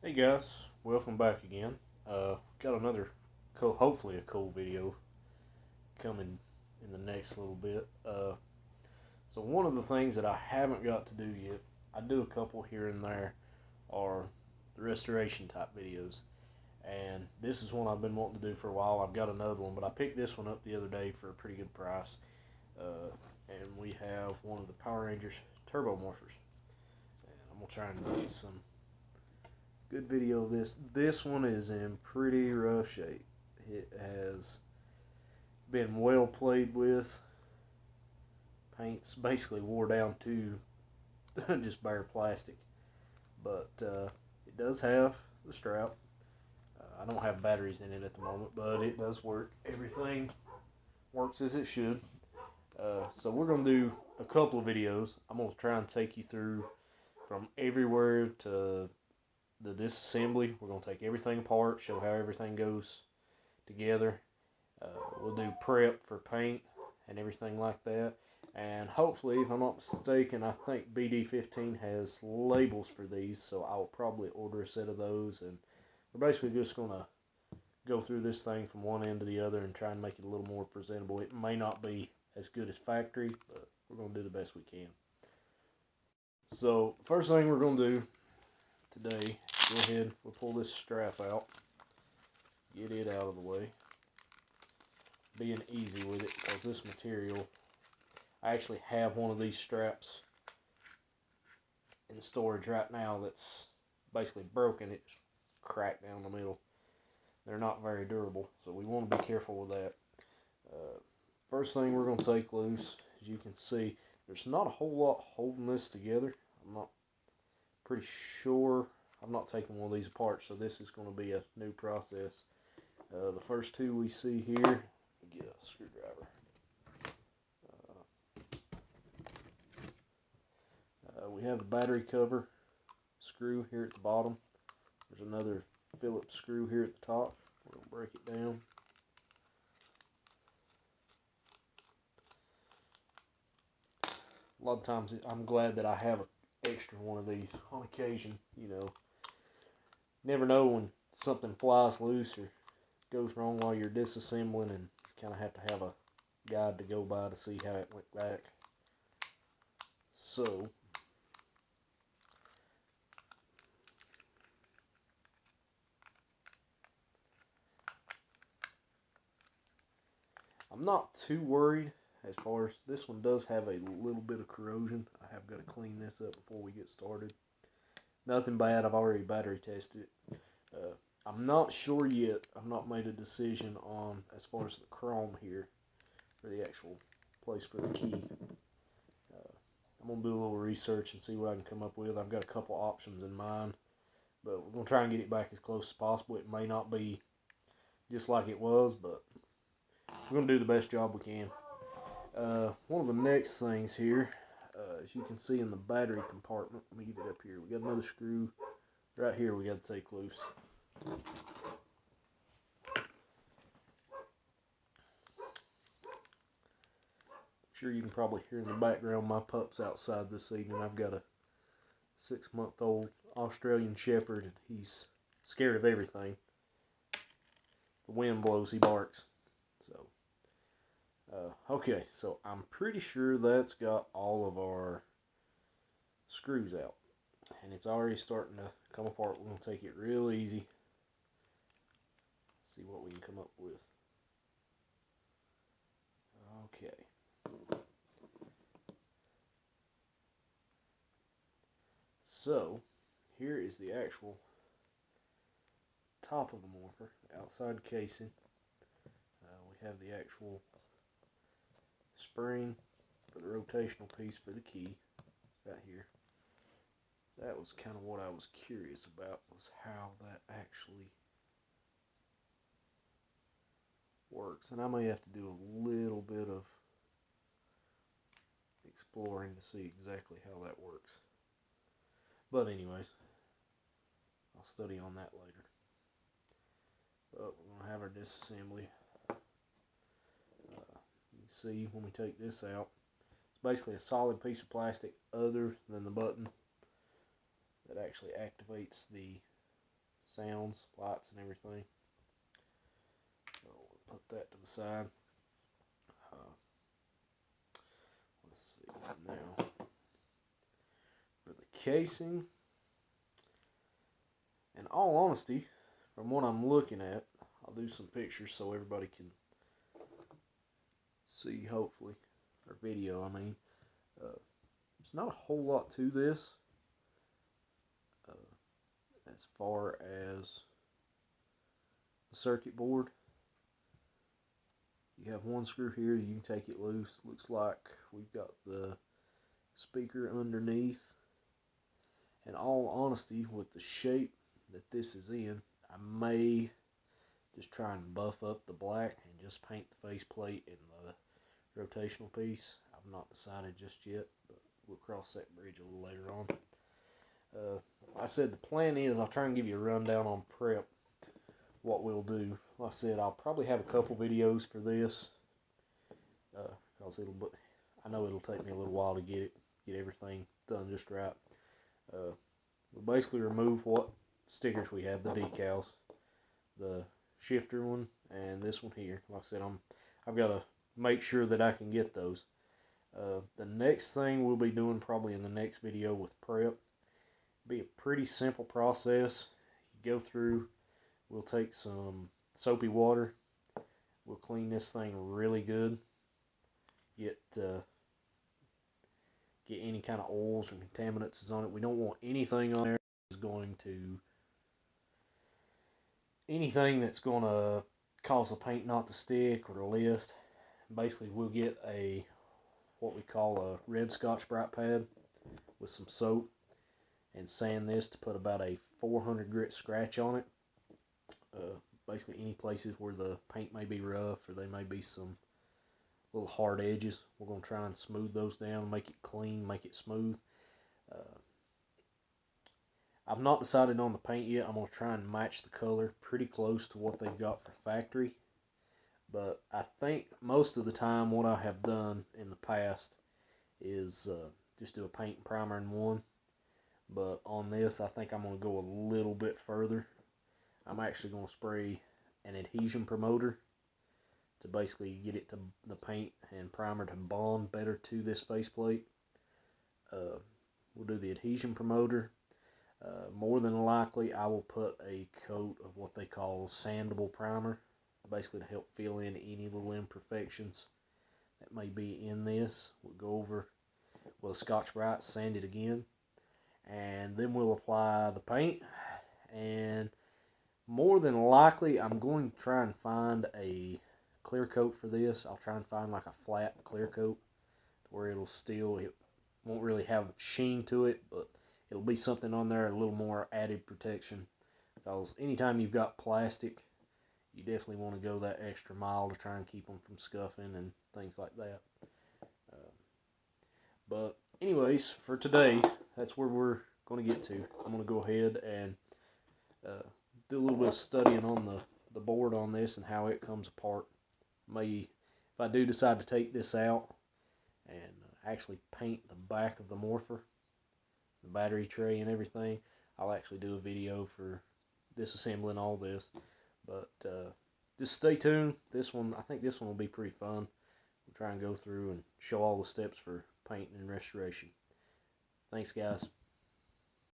Hey guys, welcome back again. Got another hopefully a cool video coming in the next little bit. So one of the things that I haven't got to do yet, I do a couple here and there, are the restoration type videos. And this is one I've been wanting to do for a while. I've got another one, but I picked this one up the other day for a pretty good price. And we have one of the Power Rangers Turbo Morphers. And I'm gonna try and get some good video of this. This one is in pretty rough shape. It has been well played with. Paint's basically wore down to just bare plastic. But it does have the strap. I don't have batteries in it at the moment, but it does work. Everything works as it should. So we're going to do a couple of videos. I'm going to try and take you through from everywhere to the disassembly. We're going to take everything apart, show how everything goes together. We'll do prep for paint and everything like that. And hopefully, if I'm not mistaken, I think BD15 has labels for these, so I'll probably order a set of those. And we're basically just going to go through this thing from one end to the other and try and make it a little more presentable. It may not be as good as factory, but we're going to do the best we can. So, first thing we're going to do today, go ahead, we'll pull this strap out, get it out of the way. Being easy with it because this material, I actually have one of these straps in storage right now that's basically broken. It's cracked down the middle. They're not very durable, so we want to be careful with that. First thing we're going to take loose, as you can see, there's not a whole lot holding this together. I'm not pretty sure. I'm not taking one of these apart, so this is going to be a new process. The first two we see here, get a screwdriver. We have the battery cover screw here at the bottom. There's another Phillips screw here at the top. We're going to break it down. A lot of times I'm glad that I have an extra one of these on occasion. You know, never know when something flies loose or goes wrong while you're disassembling, and you kind of have to have a guide to go by to see how it went back. So I'm not too worried as far as this one does have a little bit of corrosion. I have got to clean this up before we get started. Nothing bad. I've already battery tested it. I'm not sure yet. I've not made a decision on as far as the chrome here for the actual place for the key. I'm going to do a little research and see what I can come up with. I've got a couple options in mind, but we're going to try and get it back as close as possible. It may not be just like it was, but we're going to do the best job we can. One of the next things here, as you can see in the battery compartment, let me get it up here. We got another screw right here we got to take loose. Sure, you can probably hear in the background my pup's outside this evening. I've got a 6-month-old Australian Shepherd, and he's scared of everything. The wind blows, he barks. So, okay, so I'm pretty sure that's got all of our screws out, and it's already starting to come apart. We're going to take it real easy, see what we can come up with. Okay. So, here is the actual top of the morpher, outside casing. We have the actual spring for the rotational piece for the key right here. That was kind of what I was curious about, was how that actually works. And I may have to do a little bit of exploring to see exactly how that works. But anyways, I'll study on that later. But we're going to have our disassembly. You can see when we take this out, it's basically a solid piece of plastic other than the button that actually activates the sounds, lights, and everything. So we'll put that to the side. Let's see now for the casing. In all honesty, from what I'm looking at, I'll do some pictures so everybody can see, hopefully, or video, I mean. There's not a whole lot to this as far as the circuit board. You have one screw here, you can take it loose. Looks like we've got the speaker underneath. In all honesty, with the shape that this is in, I may just try and buff up the black and just paint the faceplate and the rotational piece. I've not decided just yet, but we'll cross that bridge a little later on. I said the plan is I'll try and give you a rundown on prep, what we'll do. Like I said, I'll probably have a couple videos for this, because I know it'll take me a little while to get everything done just right. We'll basically remove what stickers we have, the decals, the shifter one, and this one here. Like I said, I've got to make sure that I can get those. The next thing we'll be doing probably in the next video with prep, be a pretty simple process. You go through, we'll take some soapy water, we'll clean this thing really good, get any kind of oils or contaminants on it. We don't want anything on there anything that's going to cause the paint not to stick or to lift. Basically, we'll get what we call a red Scotch-Brite pad with some soap and sand this to put about a 400 grit scratch on it. Basically, any places where the paint may be rough or they may be some little hard edges, we're going to try and smooth those down, make it clean, make it smooth. I've not decided on the paint yet. I'm going to try and match the color pretty close to what they've got for factory. But I think most of the time what I have done in the past is just do a paint and primer in one. But on this, I think I'm going to go a little bit further. I'm actually going to spray an Adhesion Promoter to basically get it to the paint and primer to bond better to this faceplate. We'll do the Adhesion Promoter. More than likely, I will put a coat of what they call sandable primer, basically to help fill in any little imperfections that may be in this. We'll go over with a Scotch-Brite, sand it again, and then we'll apply the paint. And more than likely, I'm going to try and find a clear coat for this. I'll try and find like a flat clear coat where it won't really have sheen to it, but it'll be something on there, a little more added protection. Because anytime you've got plastic, you definitely want to go that extra mile to try and keep them from scuffing and things like that. But anyways, for today, that's where we're going to get to. I'm going to go ahead and do a little bit of studying on the board on this and how it comes apart. If I do decide to take this out and actually paint the back of the Morpher, the battery tray and everything, I'll actually do a video for disassembling all this. But just stay tuned. I think this one will be pretty fun. We'll try and go through and show all the steps for painting and restoration. Thanks, guys.